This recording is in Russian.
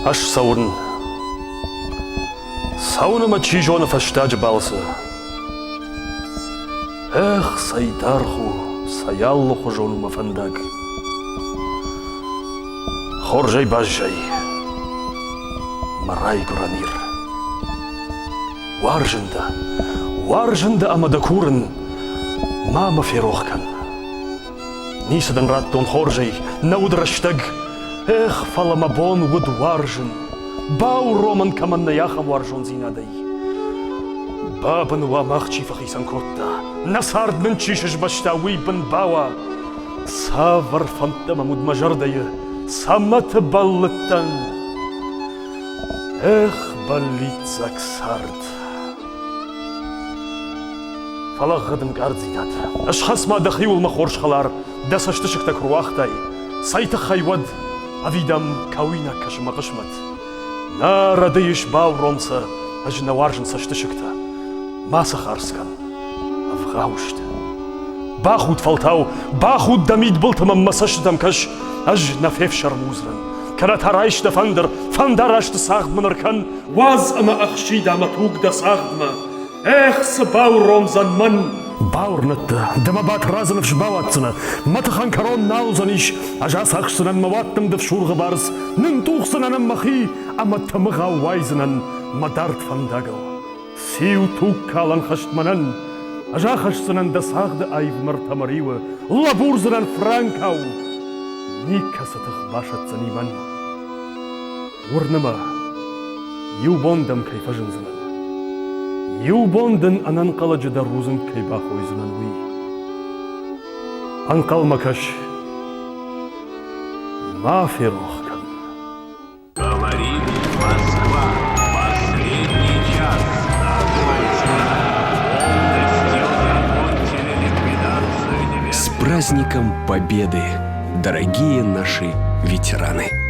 Аш саун. Сауныма чижона фаштаджи балсы. Эх, сайдарху, саяллуху жонума фандаг. Хоржай бажжай. Марай гуранир. Варжында амадакурын. Мама ферохкан. Нисадан раттон хоржай, наудращтаг. Эх, фаламабон уд варжын. Бау роман каманна яхам варжон зинадай. Бабын вамах чифахисан котта. Насарднын чишиш башта уйбын бауа. Савар фантама мудмажардайы. Саматы баллыттан. Эх, баллицак сард. Фалагыдым гардзидат. Ашхасма дахиул махоршхалар. Дасаштышыктак руахтай. Сайты хайвад. Авидам кауина кашмакашмат. На радыш бау ромса. Ажна варжын саштышыкта. Маса харскан. Авгаушта. Бахут фалтау. Бахут дамид бултамам масаштам каш. Аж нафев шармузран. Каратарайш да фандараш да сагдманаркан. Ваз ама ахшида аматуг да сагдма. Эх, сабау ромзан ман. Баурнатта, дамабат разынов жбаватсына. Матахан карон наузаниш. Ажа сақшсынан маваттым да вшурға барс. Нын тухсынан махи, ама тамыға вайзынан мадарт фандагал. Сиу тук калан хаштманан. Ажа хашсынан да сағды айвмар тамаривы. Лабурзынан франкау. Никасатых башатсан иман. Урныма, юбондам кайфажынзынан. Юбондын анан қаладжыда рузын кайбақ ойзынан уй. Анқал макаш. Маферохкан. Говорит Москва. Последний час. С праздником Победы, дорогие наши ветераны!